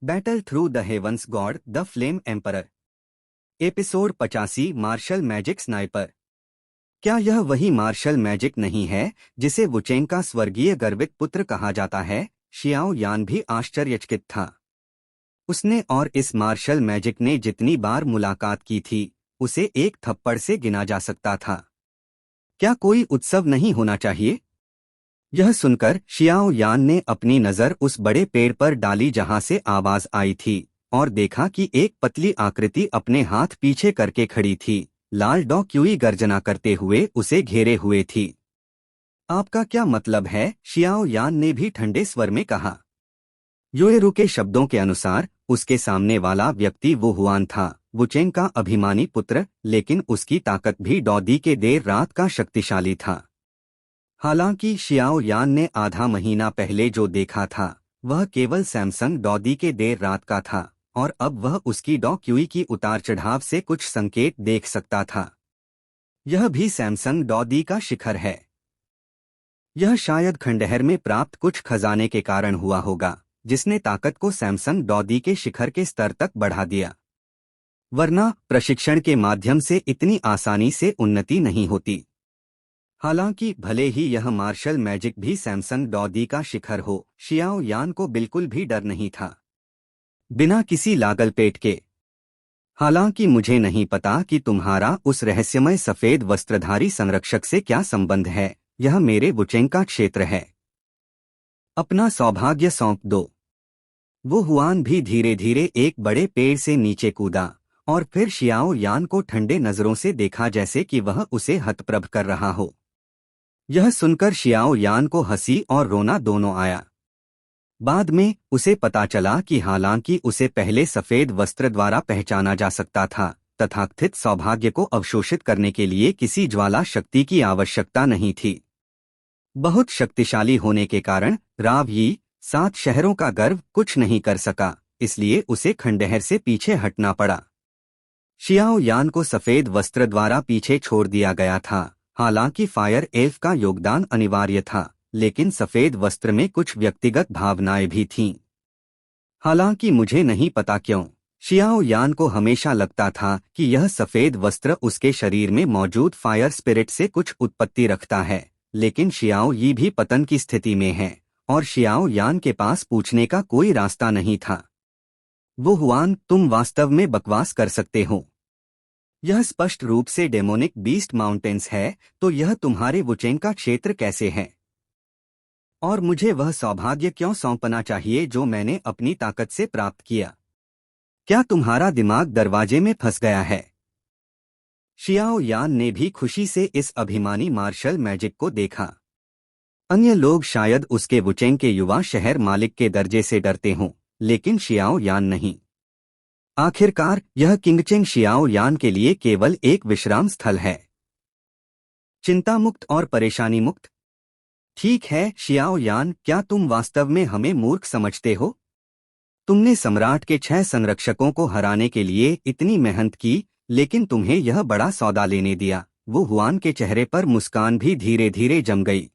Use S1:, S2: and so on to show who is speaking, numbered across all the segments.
S1: Battle through the heavens god the flame emperor. Episode 85 martial magic sniper. क्या यह वही martial magic नहीं है जिसे वुचेंग का स्वर्गीय गर्वित पुत्र कहा जाता है? शियाओ यान भी आश्चर्यचकित था। उसने और इस मार्शल मैजिक ने जितनी बार मुलाकात की थी उसे एक थप्पड़ से गिना जा सकता था। क्या कोई उत्सव नहीं होना चाहिए? यह सुनकर शियाओ यान ने अपनी नजर उस बड़े पेड़ पर डाली जहां से आवाज आई थी और देखा कि एक पतली आकृति अपने हाथ पीछे करके खड़ी थी। लाल डॉ क्यूई गर्जना करते हुए उसे घेरे हुए थी। आपका क्या मतलब है? शियाओ यान ने भी ठंडे स्वर में कहा। योएरू के शब्दों के अनुसार उसके सामने वाला व्यक्ति वो हुआन था, वुचेंग का अभिमानी पुत्र, लेकिन उसकी ताकत भी डॉदी के देर रात का शक्तिशाली था। हालांकि शियाओ यान ने आधा महीना पहले जो देखा था वह केवल सैमसंग डॉदी के देर रात का था और अब वह उसकी डॉ क्यूई की उतार चढ़ाव से कुछ संकेत देख सकता था। यह भी सैमसंग डॉदी का शिखर है। यह शायद खंडहर में प्राप्त कुछ खजाने के कारण हुआ होगा जिसने ताकत को सैमसंग डॉदी के शिखर के स्तर तक बढ़ा दिया, वरना प्रशिक्षण के माध्यम से इतनी आसानी से उन्नति नहीं होती। हालांकि भले ही यह मार्शल मैजिक भी सैमसंग डॉदी का शिखर हो, शियाओ यान को बिल्कुल भी डर नहीं था, बिना किसी लागल पेट के। हालांकि मुझे नहीं पता कि तुम्हारा उस रहस्यमय सफेद वस्त्रधारी संरक्षक से क्या संबंध है। यह मेरे वुचेंग का क्षेत्र है। अपना सौभाग्य सौंप दो। वो हुआन भी धीरे धीरे एक बड़े पेड़ से नीचे कूदा और फिर शियाओ यान को ठंडे नजरों से देखा, जैसे कि वह उसे हतप्रभ कर रहा हो। यह सुनकर शियाओ यान को हंसी और रोना दोनों आया। बाद में उसे पता चला कि हालांकि उसे पहले सफेद वस्त्र द्वारा पहचाना जा सकता था, तथाकथित सौभाग्य को अवशोषित करने के लिए किसी ज्वाला शक्ति की आवश्यकता नहीं थी। बहुत शक्तिशाली होने के कारण राव यी 7 शहरों का गर्व कुछ नहीं कर सका, इसलिए उसे खंडहर से पीछे हटना पड़ा। शियाओ यान को सफेद वस्त्र द्वारा पीछे छोड़ दिया गया था। हालांकि फायर एल्फ का योगदान अनिवार्य था, लेकिन सफेद वस्त्र में कुछ व्यक्तिगत भावनाएं भी थीं। हालांकि मुझे नहीं पता क्यों, शियाओ यान को हमेशा लगता था कि यह सफेद वस्त्र उसके शरीर में मौजूद फायर स्पिरिट से कुछ उत्पत्ति रखता है, लेकिन शियाओ यी भी पतन की स्थिति में है और शियाओ यान के पास पूछने का कोई रास्ता नहीं था। वो हुआन, तुम वास्तव में बकवास कर सकते हो। यह स्पष्ट रूप से डेमोनिक बीस्ट माउंटेन्स है, तो यह तुम्हारे वुचेंग का क्षेत्र कैसे है? और मुझे वह सौभाग्य क्यों सौंपना चाहिए जो मैंने अपनी ताकत से प्राप्त किया? क्या तुम्हारा दिमाग दरवाजे में फंस गया है? शियाओ यान ने भी खुशी से इस अभिमानी मार्शल मैजिक को देखा। अन्य लोग शायद उसके वुचेंग के युवा शहर मालिक के दर्जे से डरते हों, लेकिन शियाओ यान नहीं। आखिरकार यह किंगचेंग शियाओ यान के लिए केवल एक विश्राम स्थल है, चिंता मुक्त और परेशानी मुक्त। ठीक है शियाओ यान, क्या तुम वास्तव में हमें मूर्ख समझते हो? तुमने सम्राट के 6 संरक्षकों को हराने के लिए इतनी मेहनत की, लेकिन तुम्हें यह बड़ा सौदा लेने दिया। वो हुआन के चेहरे पर मुस्कान भी धीरे धीरे जम गई।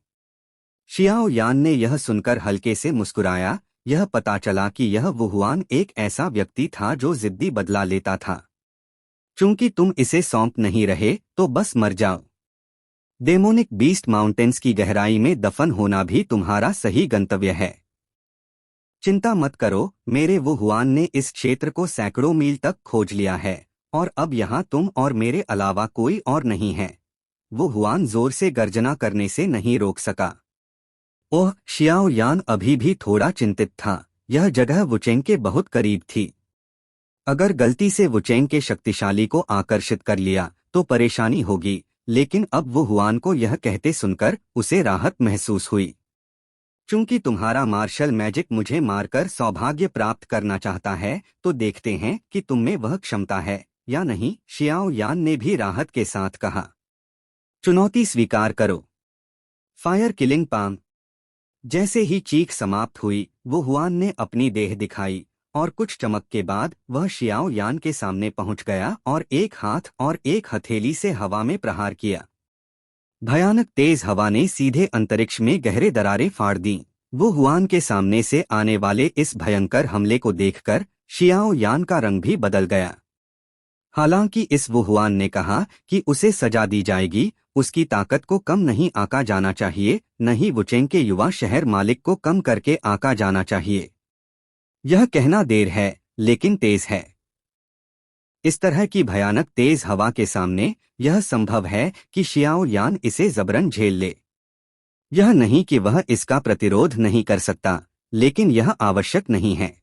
S1: शियाओ यान ने यह सुनकर हल्के से मुस्कुराया। यह पता चला कि यह वुहुआन एक ऐसा व्यक्ति था जो जिद्दी बदला लेता था। चूंकि तुम इसे सौंप नहीं रहे तो बस मर जाओ। डेमोनिक बीस्ट माउंटेन्स की गहराई में दफन होना भी तुम्हारा सही गंतव्य है। चिंता मत करो, मेरे वुहुआन ने इस क्षेत्र को सैकड़ों मील तक खोज लिया है और अब यहाँ तुम और मेरे अलावा कोई और नहीं है। वुहुआन जोर से गर्जना करने से नहीं रोक सका। ओह, शियाओ यान अभी भी थोड़ा चिंतित था। यह जगह वुचेंग के बहुत करीब थी। अगर गलती से वुचेंग के शक्तिशाली को आकर्षित कर लिया तो परेशानी होगी, लेकिन अब वुहुआन को यह कहते सुनकर उसे राहत महसूस हुई। चूंकि तुम्हारा मार्शल मैजिक मुझे मारकर सौभाग्य प्राप्त करना चाहता है, तो देखते हैं कि तुम में वह क्षमता है या नहीं, शियाओ यान ने भी राहत के साथ कहा। चुनौती स्वीकार करो। Fire killing palm. जैसे ही चीख समाप्त हुई, वुहुआन ने अपनी देह दिखाई और कुछ चमक के बाद वह शियाओ यान के सामने पहुंच गया और एक हाथ और एक हथेली से हवा में प्रहार किया। भयानक तेज हवा ने सीधे अंतरिक्ष में गहरे दरारें फाड़ दीं। वो हुआन के सामने से आने वाले इस भयंकर हमले को देखकर शियाओ यान का रंग भी बदल गया। हालांकि इस वो हुआन ने कहा कि उसे सजा दी जाएगी, उसकी ताकत को कम नहीं आंका जाना चाहिए, न ही वुचेंग के युवा शहर मालिक को कम करके आंका जाना चाहिए। यह कहना देर है लेकिन तेज है। इस तरह की भयानक तेज हवा के सामने यह संभव है कि शियाओ यान इसे जबरन झेल ले। यह नहीं कि वह इसका प्रतिरोध नहीं कर सकता, लेकिन यह आवश्यक नहीं है।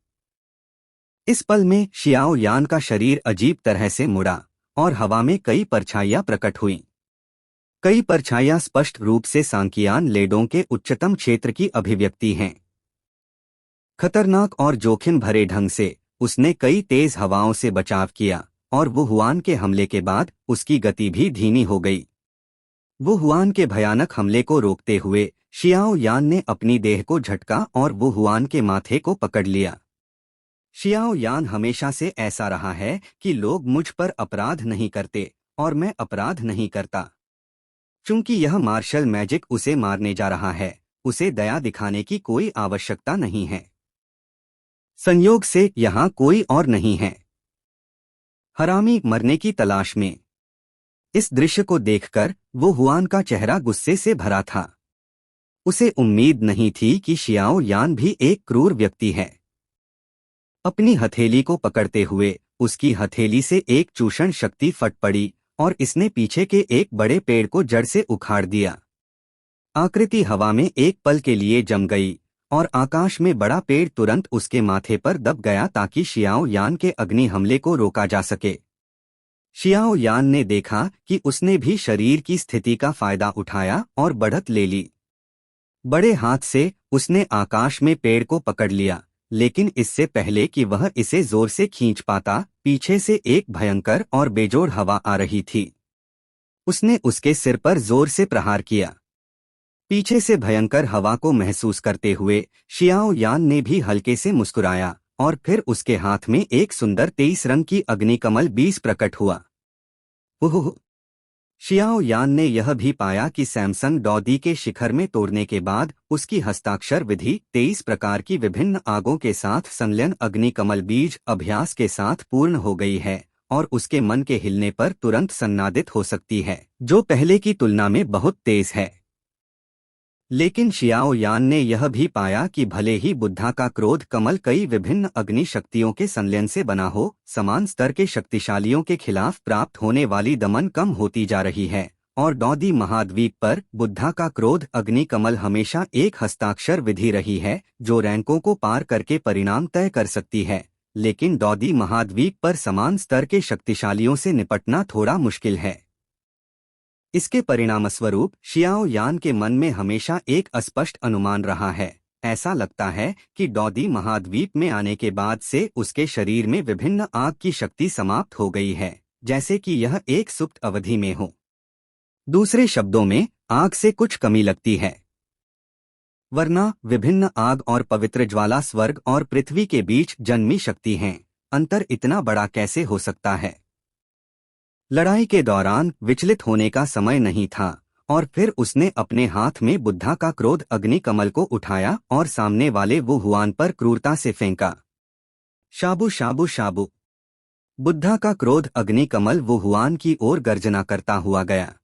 S1: इस पल में शियाओ यान का शरीर अजीब तरह से मुड़ा और हवा में कई परछाइयां प्रकट हुईं। कई परछाइयां स्पष्ट रूप से सांकियान लेडों के उच्चतम क्षेत्र की अभिव्यक्ति हैं। खतरनाक और जोखिम भरे ढंग से उसने कई तेज हवाओं से बचाव किया और वो हुआन के हमले के बाद उसकी गति भी धीमी हो गई। वो हुआन के भयानक हमले को रोकते हुए शियाओ यान ने अपनी देह को झटका और वो हुआन के माथे को पकड़ लिया। शियाओ यान हमेशा से ऐसा रहा है कि लोग मुझ पर अपराध नहीं करते और मैं अपराध नहीं करता। चूंकि यह मार्शल मैजिक उसे मारने जा रहा है, उसे दया दिखाने की कोई आवश्यकता नहीं है। संयोग से यहाँ कोई और नहीं है। हरामी मरने की तलाश में। इस दृश्य को देखकर वो हुआन का चेहरा गुस्से से भरा था। उसे उम्मीद नहीं थी कि शियाओ यान भी एक क्रूर व्यक्ति है। अपनी हथेली को पकड़ते हुए उसकी हथेली से एक चूषण शक्ति फट पड़ी और इसने पीछे के एक बड़े पेड़ को जड़ से उखाड़ दिया। आकृति हवा में एक पल के लिए जम गई और आकाश में बड़ा पेड़ तुरंत उसके माथे पर दब गया ताकि शियाओ यान के अग्नि हमले को रोका जा सके। शियाओ यान ने देखा कि उसने भी शरीर की स्थिति का फायदा उठाया और बढ़त ले ली। बड़े हाथ से उसने आकाश में पेड़ को पकड़ लिया, लेकिन इससे पहले कि वह इसे जोर से खींच पाता, पीछे से एक भयंकर और बेजोड़ हवा आ रही थी। उसने उसके सिर पर जोर से प्रहार किया। पीछे से भयंकर हवा को महसूस करते हुए शियाओ यान ने भी हल्के से मुस्कुराया और फिर उसके हाथ में एक सुंदर 23 रंग की अग्निकमल बीज प्रकट हुआ। ओह! शियाओ यान ने यह भी पाया कि सैमसंग डॉदी के शिखर में तोड़ने के बाद उसकी हस्ताक्षर विधि 23 प्रकार की विभिन्न आगों के साथ संलयन अग्निकमल बीज अभ्यास के साथ पूर्ण हो गई है और उसके मन के हिलने पर तुरंत सन्नादित हो सकती है, जो पहले की तुलना में बहुत तेज है। लेकिन शियाओ यान ने यह भी पाया कि भले ही बुद्धा का क्रोध कमल कई विभिन्न अग्नि शक्तियों के संलयन से बना हो, समान स्तर के शक्तिशालियों के खिलाफ प्राप्त होने वाली दमन कम होती जा रही है और डॉदी महाद्वीप पर बुद्धा का क्रोध अग्नि कमल हमेशा एक हस्ताक्षर विधि रही है जो रैंकों को पार करके परिणाम तय कर सकती है, लेकिन डॉदी महाद्वीप पर समान स्तर के शक्तिशालियों से निपटना थोड़ा मुश्किल है। इसके परिणामस्वरूप शियाओ यान के मन में हमेशा एक अस्पष्ट अनुमान रहा है। ऐसा लगता है कि डॉदी महाद्वीप में आने के बाद से उसके शरीर में विभिन्न आग की शक्ति समाप्त हो गई है, जैसे कि यह एक सुप्त अवधि में हो। दूसरे शब्दों में, आग से कुछ कमी लगती है। वरना विभिन्न आग और पवित्र ज्वाला स्वर्ग और पृथ्वी के बीच जन्मी शक्ति हैं। अंतर इतना बड़ा कैसे हो सकता है? लड़ाई के दौरान विचलित होने का समय नहीं था और फिर उसने अपने हाथ में बुद्धा का क्रोध अग्नि कमल को उठाया और सामने वाले वो हुआन पर क्रूरता से फेंका। शाबू शाबू शाबू! बुद्धा का क्रोध अग्नि कमल वो हुआन की ओर गर्जना करता हुआ गया।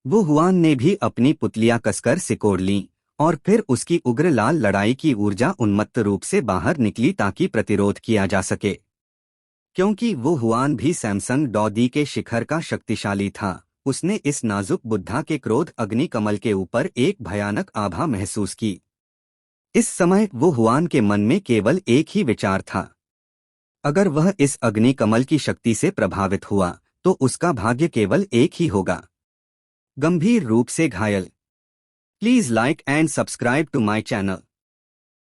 S1: वो हुआन ने भी अपनी पुतलियां कसकर सिकोड़ लीं और फिर उसकी उग्र लाल लड़ाई की ऊर्जा उन्मत्त रूप से बाहर निकली ताकि प्रतिरोध किया जा सके। क्योंकि वो हुआन भी सैमसंग डॉदी के शिखर का शक्तिशाली था, उसने इस नाजुक बुद्धा के क्रोध अग्नि कमल के ऊपर एक भयानक आभा महसूस की। इस समय वो हुआन के मन में केवल एक ही विचार था। अगर वह इस अग्नि कमल की शक्ति से प्रभावित हुआ तो उसका भाग्य केवल एक ही होगा, गंभीर रूप से घायल। Please like and subscribe to my channel.